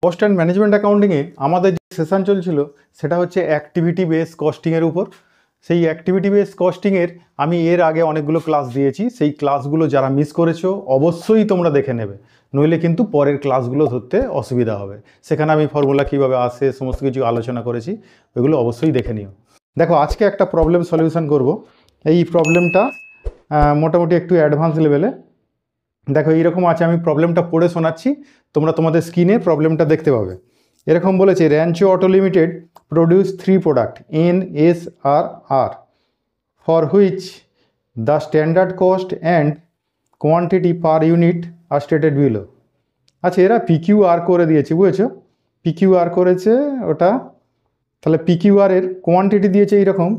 Cost and management অ্যাকাউন্টিংয়ে আমাদের যে session চলছিল সেটা হচ্ছে অ্যাক্টিভিটি বেস কস্টিংয়ের উপর। সেই অ্যাক্টিভিটি বেস কস্টিংয়ের আমি এর আগে অনেকগুলো ক্লাস দিয়েছি, সেই ক্লাসগুলো যারা মিস করেছো অবশ্যই তোমরা দেখে নেবে, নইলে কিন্তু পরের ক্লাসগুলো ধরতে অসুবিধা হবে। সেখানে আমি ফর্মুলা কীভাবে আসে সমস্ত কিছু আলোচনা করেছি, ওইগুলো অবশ্যই দেখে নিও। দেখো আজকে একটা প্রবলেম সলিউশন করব। এই প্রবলেমটা মোটামুটি একটু অ্যাডভান্স লেভেলে। দেখো এইরকম আছে, আমি প্রবলেমটা পড়ে শোনাচ্ছি, তোমরা তোমাদের স্ক্রিনে প্রবলেমটা দেখতে পাবে। এরকম বলেছে, Rancho auto limited produce 3 product N S R are for which the standard cost and quantity per unit are stated below. আচ্ছা, এরা পিকিউআর করে দিয়েছে, বুঝেছো? পিকিউআর করেছে ওটা, তাহলে পিকিউআর এর কোয়ান্টিটি দিয়েছে এইরকম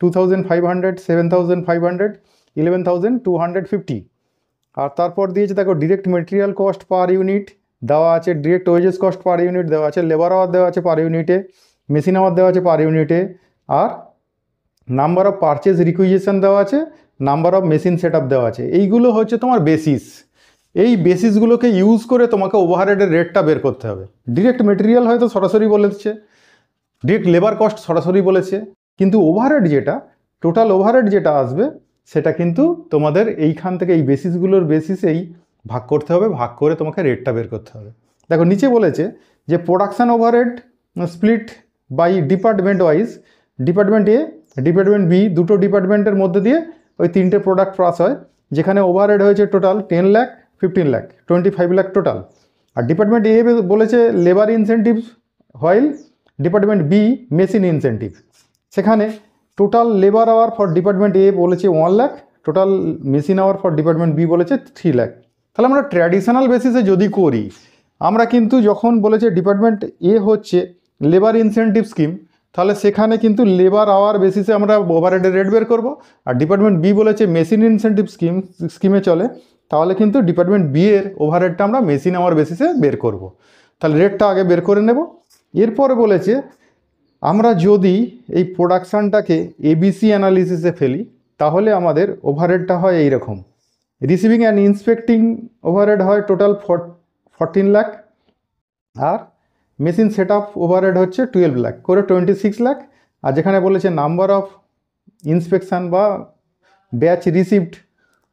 2500, 7500, 11250। আর তারপর দিয়েছে দেখো direct material cost per unit দেওয়া আছে, direct wages cost per unit দেওয়া আছে, লেবার আওয়ার দেওয়া আছে পার ইউনিটে, মেশিন আওয়ার দেওয়া আছে পার ইউনিটে, আর নাম্বার অফ পারচেজ রিকুইজিশন দেওয়া আছে, number of machine set up দেওয়া আছে। এইগুলো হচ্ছে তোমার বেসিস। এই বেসিসগুলোকে ইউজ করে তোমাকে ওভারহেডের রেটটা বের করতে হবে। ডিরেক্ট মেটেরিয়াল হয়তো সরাসরি বলেছে, ডিরেক্ট লেবার কস্ট সরাসরি বলেছে, কিন্তু ওভারহেড যেটা টোটাল ওভারহেড যেটা আসবে সেটা কিন্তু তোমাদের এইখান থেকে এই বেসিসগুলোর বেসিসেই ভাগ করতে হবে, ভাগ করে তোমাকে রেটটা বের করতে হবে। দেখো নিচে বলেছে যে production overhead split by department wise, department A department B, দুটো ডিপার্টমেন্টের মধ্যে দিয়ে ওই 3টে প্রোডাক্ট পাস হয়, যেখানে ওভারহেড হয়েছে টোটাল 10 লাখ, 15 লাখ, 25 লাখ টোটাল। আর ডিপার্টমেন্ট এ বলেছে labour incentive, while department B machine incentive. সেখানে total labour hour for department A বলেছে 1 lakh, total machine hour for department B বলেছে 3 লাখ। তাহলে আমরা ট্র্যাডিশনাল বেসিসে যদি করি, আমরা কিন্তু যখন বলেছে ডিপার্টমেন্ট এ হচ্ছে লেবার ইনসেন্টিভ স্কিম, তাহলে সেখানে কিন্তু লেবার আওয়ার বেসিসে আমরা ওভারহেডের রেট বের করব। আর ডিপার্টমেন্ট বি বলেছে মেশিন ইনসেন্টিভ স্কিমে চলে, তাহলে কিন্তু ডিপার্টমেন্ট বি এর ওভারহেডটা আমরা মেশিন আওয়ার বেসিসে বের করব। তাহলে রেটটা আগে বের করে নেব। এরপরে বলেছে আমরা যদি এই প্রোডাকশানটাকে এবিসি অ্যানালিসিসে ফেলি, তাহলে আমাদের ওভারহেডটা হয় এইরকম। রিসিভিং অ্যান্ড ইন্সপেক্টিং ওভারহেড হয় টোটাল 14 লাখ, আর মেশিন সেট আপ ওভারহেড হচ্ছে 12 লাখ করে 26 লাখ। আর যেখানে বলেছে নাম্বার অফ ইন্সপেকশান বা ব্যাচ রিসিভড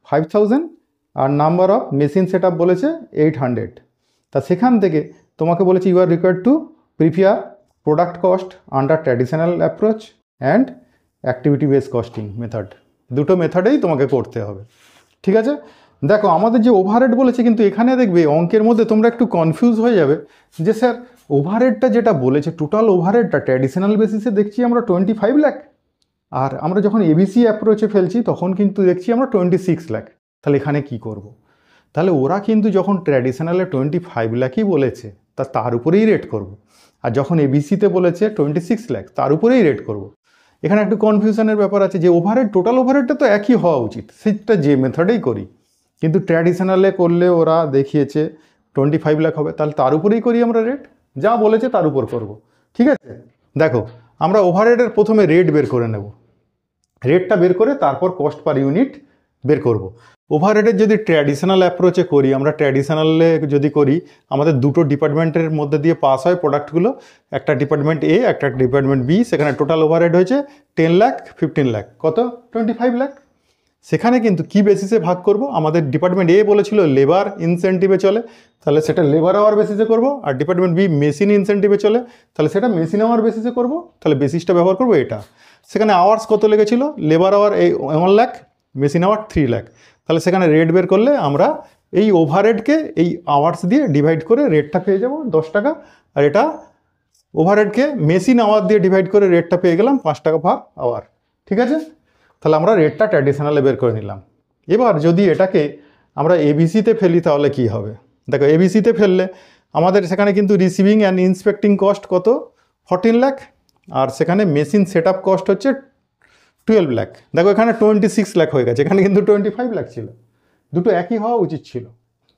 5000, আর number of machine set up বলেছে 800। তা সেখান থেকে তোমাকে বলেছে you are required to prepare product cost under traditional approach and activity base costing method. দুটো মেথডেই তোমাকে করতে হবে, ঠিক আছে? দেখো আমাদের যে ওভারহেড বলেছে, কিন্তু এখানে দেখবে অঙ্কের মধ্যে তোমরা একটু কনফিউজ হয়ে যাবে যে স্যার ওভারহেডটা যেটা বলেছে টোটাল ওভারহেডটা ট্র্যাডিশনাল বেসিসে দেখছি আমরা 25 লাখ, আর আমরা যখন এবিসি অ্যাপ্রোচে ফেলছি তখন কিন্তু দেখছি আমরা 26 লাখ। তাহলে এখানে কি করব? তাহলে ওরা কিন্তু যখন ট্র্যাডিশনালে 25 লাখই বলেছে তার উপরেই রেট করব, আর যখন এবিসিতে বলেছে 26 লাখ তার উপরেই রেট করব। এখানে একটু কনফিউশনের ব্যাপার আছে যে ওভারহেড টোটাল ওভারহেডটা তো একই হওয়া উচিত, সেটা যে মেথডেই করি, কিন্তু ট্র্যাডিশনালে করলে ওরা দেখিয়েছে 25 লাখ হবে, তাহলে তার উপরেই করি আমরা রেট, যা বলেছে তার উপর করব, ঠিক আছে? দেখো আমরা ওভারহেডের প্রথমে রেট বের করে নেব, রেটটা বের করে তারপর কস্ট পার ইউনিট বের করব। ওভারহেডের যদি ট্র্যাডিশনাল অ্যাপ্রোচে করি, আমরা ট্র্যাডিশনালে যদি করি, আমাদের দুটো ডিপার্টমেন্টের মধ্যে দিয়ে পাস হয় প্রোডাক্টগুলো, একটা ডিপার্টমেন্ট এ একটা ডিপার্টমেন্ট বি, সেখানে টোটাল ওভারহেড হয়েছে 10 লাখ, 15 লাখ, কত 25 লাখ। সেখানে কিন্তু কি বেসিসে ভাগ করব? আমাদের ডিপার্টমেন্ট এ বলেছিল লেবার ইনসেন্টিভে চলে, তাহলে সেটা লেবার আওয়ার বেসিসে করব, আর ডিপার্টমেন্ট বি মেশিন ইনসেন্টিভে চলে, তাহলে সেটা মেশিন আওয়ার বেসিসে করব। তাহলে বেসিসটা ব্যবহার করব এটা। সেখানে আওয়ার্স কত লেগেছিল? Labour hour 1 lakh, machine hour 3 lakh. তাহলে সেখানে রেট বের করলে আমরা এই ওভারহেডকে এই আওয়ার্স দিয়ে ডিভাইড করে রেটটা পেয়ে যাব 10 টাকা, আর এটা ওভারহেডকে মেশিন আওয়ার দিয়ে ডিভাইড করে রেটটা পেয়ে গেলাম 5 টাকা পার আওয়ার, ঠিক আছে? তাহলে আমরা রেটটা ট্র্যাডিশনালে বের করে নিলাম। এবার যদি এটাকে আমরা এবিসিতে ফেলি তাহলে কি হবে? দেখো এবিসিতে ফেললে আমাদের সেখানে কিন্তু রিসিভিং অ্যান্ড ইন্সপেক্টিং কস্ট কত? 14 লাখ, আর সেখানে মেশিন সেট আপ কস্ট হচ্ছে 12 লাখ। দেখো এখানে 26 লাখ হয়ে গেছে, এখানে কিন্তু 25 লাখ ছিল, দুটো একই হওয়া উচিত ছিল,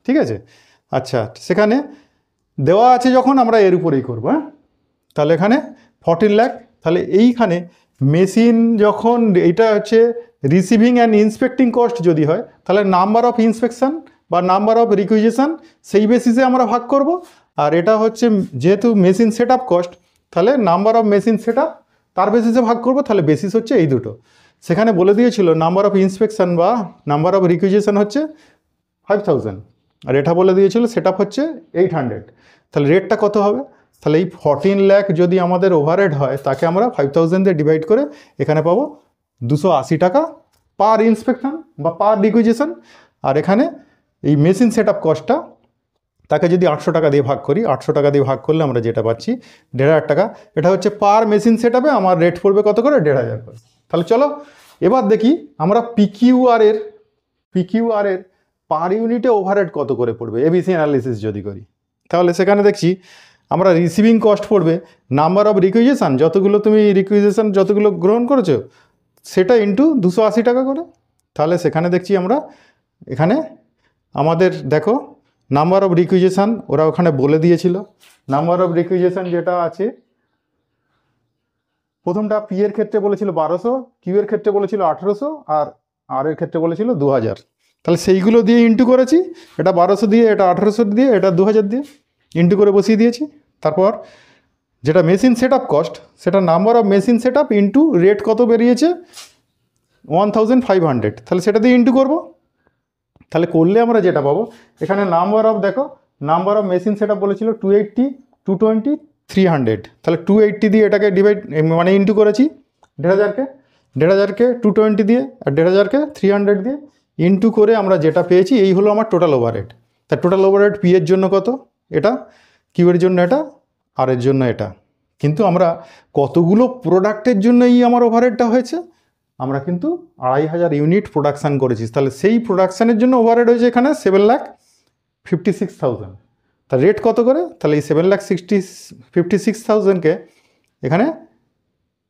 ঠিক আছে? আচ্ছা, সেখানে দেওয়া আছে যখন আমরা এর উপরেই করবো, হ্যাঁ? তাহলে এখানে 14 লাখ, তাহলে এইখানে মেশিন যখন এটা হচ্ছে রিসিভিং অ্যান্ড ইন্সপেক্টিং কস্ট যদি হয়, তাহলে নাম্বার অফ ইন্সপেকশন বা নাম্বার অফ রিকুইজিশন সেই বেসিসে আমরা ভাগ করব, আর এটা হচ্ছে যেহেতু মেশিন সেট আপ কস্ট, তাহলে number of machine set up তার বেসিসে ভাগ করবো, তাহলে বেসিস হচ্ছে এই দুটো। সেখানে বলে দিয়েছিল নাম্বার অফ ইন্সপেকশন বা নাম্বার অফ রিকুইজিশন হচ্ছে 5000, আর এটা বলে দিয়েছিল সেট আপ হচ্ছে 800। তাহলে রেটটা কত হবে? তাহলে এই 14 লাখ যদি আমাদের ওভারহেড হয়, তাকে আমরা 5000 দিয়ে ডিভাইড করে এখানে পাবো 280 টাকা পার ইন্সপেকশন বা পার রিকুইজিশন। আর এখানে এই মেশিন সেট আপ কস্টটা তাকে যদি 800 টাকা দিয়ে ভাগ করি, 800 টাকা দিয়ে ভাগ করলে আমরা যেটা পাচ্ছি 1500 টাকা। এটা হচ্ছে পার মেশিন সেট আপে আমার রেট পড়বে কত করে? 1500 করে। তাহলে চলো এবার দেখি আমরা পিকিউআর এর পার ইউনিটে ওভারহেড কত করে পড়বে এবিসি অ্যানালিসিস যদি করি। তাহলে সেখানে দেখছি আমরা রিসিভিং কস্ট পড়বে নাম্বার অফ রিকুইজিশন, যতগুলো তুমি রিকুইজিশন যতগুলো গ্রহণ করেছো সেটা ইন্টু 280 টাকা করে। তাহলে সেখানে দেখছি আমরা এখানে আমাদের দেখো নাম্বার অফ রিকুইজিশন ওরা ওখানে বলে দিয়েছিল। নাম্বার অফ রিকুইজিশন যেটা আছে, প্রথমটা পি এর ক্ষেত্রে বলেছিল 1200, কিউ এর ক্ষেত্রে বলেছিল 1800, আর এর ক্ষেত্রে বলেছিল 2000। তাহলে সেইগুলো দিয়ে ইন্টু করেছি, এটা 1200 দিয়ে, এটা 1800 দিয়ে, এটা 2000 দিয়ে ইন্টু করে বসিয়ে দিয়েছি। তারপর যেটা মেশিন সেট আপ কস্ট, সেটা number of machine set up into rate কত বেরিয়েছে 1500, তাহলে সেটা দিয়ে ইন্টু করবো। তাহলে করলে আমরা যেটা পাবো এখানে নাম্বার অফ, দেখো number of machine set up বলেছিল 280, 220, 300। তাহলে 280 দিয়ে এটাকে ডিভাইড মানে ইন্টু করেছি 1500কে 220 দিয়ে, আর 1500কে 300 দিয়ে ইন্টু করে আমরা যেটা পেয়েছি এই হলো আমার টোটাল ওভারহেড। তা টোটাল ওভারহেড পি এর জন্য কত? এটা, কিউ এর জন্য এটা, আর এর জন্য এটা। কিন্তু আমরা কতগুলো প্রোডাক্টের জন্য এই আমার ওভারহেডটা হয়েছে, আমরা কিন্তু 2500 ইউনিট প্রোডাকশান করেছি। তাহলে সেই প্রোডাকশানের জন্য ওভারহেড হয়েছে এখানে 7,56,000। তা রেট কত করে? তাহলে এই 7,56,000কে এখানে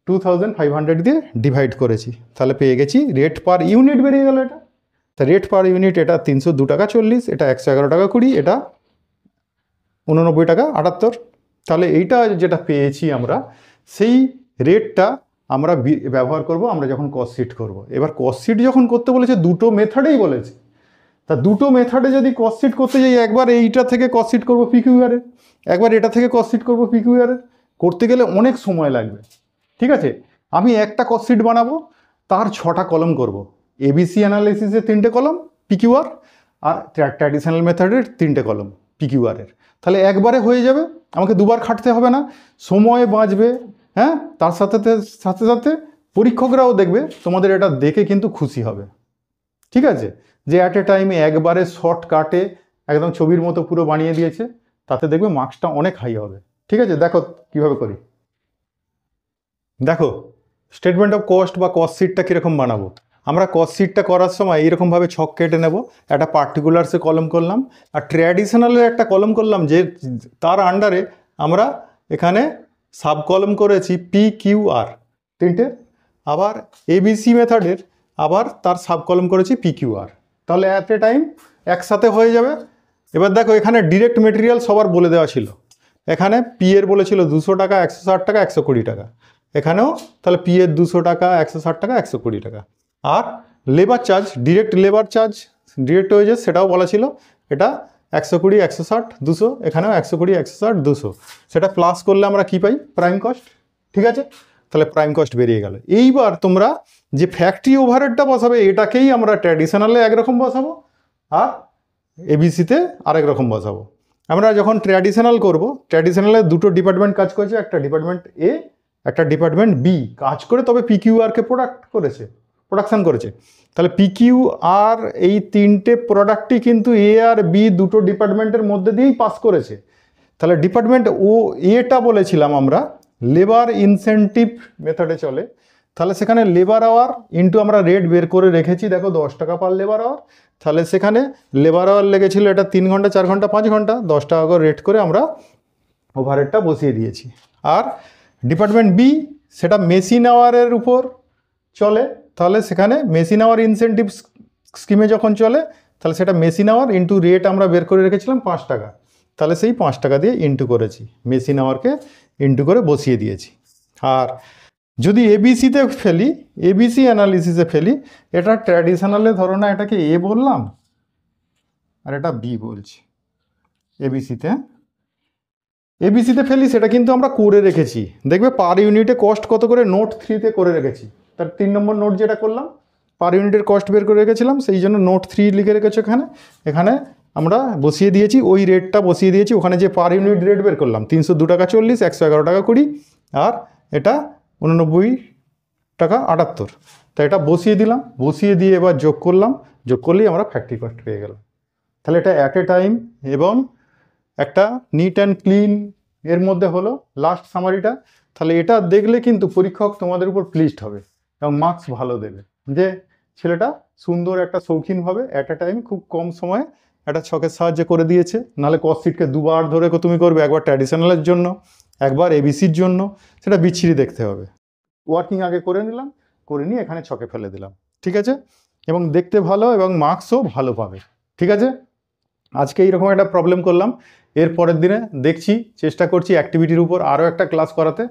2500 দিয়ে ডিভাইড করেছি, তাহলে পেয়ে গেছি রেট পার ইউনিট বেরিয়ে গেল এটা। তা রেট পার ইউনিট এটা 302 টাকা 40, এটা 111 টাকা 20, এটা 89 টাকা 78। তাহলে এইটা যেটা পেয়েছি আমরা, সেই রেটটা আমরা ব্যবহার করব আমরা যখন কস্ট শিট করব। এবার কস্ট শিট যখন করতে বলেছে দুটো মেথডেই বলেছে, তা দুটো মেথডে যদি কস্ট শিট করতে যাই, একবার এইটা থেকে কস্ট শিট করবো পিকিউআরের, একবার এটা থেকে কস্ট শিট করবো পিকিউআরের, করতে গেলে অনেক সময় লাগবে। ঠিক আছে, আমি একটা কস্ট শিট বানাবো, তার 6টা কলম করব। এবিসি অ্যানালিসিসের 3টে কলম পিকিউআর, আর ট্র্যাডিশনাল মেথডের 3টে কলম পিকিউআরের। তাহলে একবারে হয়ে যাবে, আমাকে দুবার খাটতে হবে না, সময় বাঁচবে। হ্যাঁ, তার সাথে সাথে সাথে পরীক্ষকরাও দেখবে, তোমাদের এটা দেখে কিন্তু খুশি হবে। ঠিক আছে, যে অ্যাট এ টাইমে একবারে শর্টকাটে একদম ছবির মতো পুরো বানিয়ে দিয়েছে, তাতে দেখবে মার্কসটা অনেক হাই হবে। ঠিক আছে, দেখো কিভাবে করি। দেখো স্টেটমেন্ট অফ কস্ট বা কস্ট শিটটা কীরকম বানাবো। আমরা কস্ট শিটটা করার সময় এইরকমভাবে ছক কেটে নেব, একটা পার্টিকুলার্সে কলম করলাম, আর ট্র্যাডিশনালের একটা কলম করলাম, যে তার আন্ডারে আমরা এখানে সাব কলম করেছি পি কিউ আর 3টে, আবার এবিসি মেথডের আবার তার সাব কলম করেছি পি কিউ আর। তাহলে অ্যাট এ টাইম একসাথে হয়ে যাবে। এবার দেখো এখানে ডিরেক্ট মেটেরিয়াল সবার বলে দেওয়া ছিল, এখানে পি এর বলেছিল 200 টাকা, 160 টাকা, 120 টাকা, এখানেও তাহলে পি এর 200 টাকা, 160 টাকা, 120 টাকা। আর labour charge, direct labour charge, direct wages, সেটাও বলা ছিল, এটা 120, 160, 200, এখানেও 120, 160, 200। সেটা প্লাস করলে আমরা কি পাই? Prime cost. ঠিক আছে, তাহলে প্রাইম কস্ট বেরিয়ে গেল। এইবার তোমরা যে ফ্যাক্টরি ওভারহেডটা বসাবে, এটাকেই আমরা ট্র্যাডিশনালে একরকম বসাবো, আর এবিসিতে আরেক রকম বসাবো। আমরা যখন ট্র্যাডিশনাল করব, ট্র্যাডিশনালে দুটো ডিপার্টমেন্ট কাজ করেছে, একটা ডিপার্টমেন্ট এ, একটা ডিপার্টমেন্ট বি কাজ করে তবে পিকিউআরকে প্রোডাকশান করেছে। তাহলে পিকিউ আর এই 3টে প্রোডাক্টই কিন্তু এ আর বি দুটো ডিপার্টমেন্টের মধ্যে দিয়েই পাস করেছে। তাহলে ডিপার্টমেন্ট ও এটা বলেছিলাম আমরা লেবার ইনসেন্টিভ মেথডে চলে, তাহলে সেখানে লেবার আওয়ার ইন্টু আমরা রেট বের করে রেখেছি, দেখো 10 টাকা পার লেবার আওয়ার। তাহলে সেখানে লেবার আওয়ার লেগেছিল এটা 3 ঘন্টা, 4 ঘন্টা, 5 ঘন্টা, 10 টাকা করে রেট করে আমরা ওভারহেডটা বসিয়ে দিয়েছি। আর ডিপার্টমেন্ট বি সেটা মেশিন আওয়ারের উপর চলে, তাহলে সেখানে মেশিন আওয়ার ইনসেন্টিভ স্কিমে যখন চলে, তাহলে সেটা মেশিন আওয়ার ইন্টু রেট আমরা বের করে রেখেছিলাম 5 টাকা, তাহলে সেই 5 টাকা দিয়ে ইন্টু করেছি, মেশিন আওয়ারকে ইন্টু করে বসিয়ে দিয়েছি। আর যদি এবিসিতে ফেলি, এবিসি অ্যানালিসিসে ফেলি, এটা ট্র্যাডিশনালে ধরো না এটাকে এ বললাম আর এটা বি বলছি এবিসিতে, এবিসিতে ফেলি সেটা কিন্তু আমরা করে রেখেছি, দেখবে পার ইউনিটে কস্ট কত করে নোট 3-তে করে রেখেছি। তার 3 নম্বর নোট যেটা করলাম পার ইউনিটের কস্ট বের করে রেখেছিলাম, সেই জন্য নোট 3 লিখে রেখেছি এখানে। এখানে আমরা বসিয়ে দিয়েছি, ওই রেটটা বসিয়ে দিয়েছি। ওখানে যে পার ইউনিট রেট বের করলাম 302 টাকা 40, 111 টাকা 20, আর এটা 89 টাকা 78। তাই এটা বসিয়ে দিলাম, বসিয়ে দিয়ে এবার যোগ করলাম, যোগ করলেই আমরা ফ্যাক্টরি কস্ট পেয়ে গেলাম। তাহলে এটা অ্যাট এ টাইম এবং একটা নিট অ্যান্ড ক্লিন এর মধ্যে হলো লাস্ট সামারিটা। তাহলে এটা দেখলে কিন্তু পরীক্ষক তোমাদের উপর প্লিজড হবে এবং মার্কস ভালো দেবে, যে ছেলেটা সুন্দর একটা শৌখিনভাবে অ্যাট এ টাইম খুব কম সময়ে একটা ছকের সাহায্যে করে দিয়েছে। নাহলে কস্ট শিটকে দুবার ধরে তুমি করবে, একবার ট্র্যাডিশনালের জন্য, একবার এবিসির জন্য, সেটা বিচ্ছিরি দেখতে হবে। ওয়ার্কিং আগে করে নিলাম, করে নিয়ে এখানে ছকে ফেলে দিলাম, ঠিক আছে? এবং দেখতে ভালো এবং মার্কসও ভালো পাবে, ঠিক আছে? আজকে এইরকম একটা প্রবলেম করলাম, এর পরের দিনে দেখছি, চেষ্টা করছি অ্যাক্টিভিটির উপর আরও একটা ক্লাস করাতে।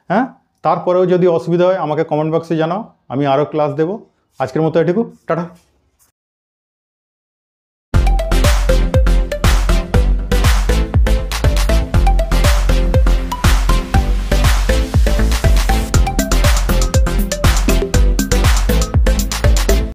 হ্যাঁ, তারপরেও যদি অসুবিধা হয় আমাকে কমেন্ট বক্সে জানাও, আমি আরও ক্লাস দেবো। আজকের মতো এটুকু, টাটা।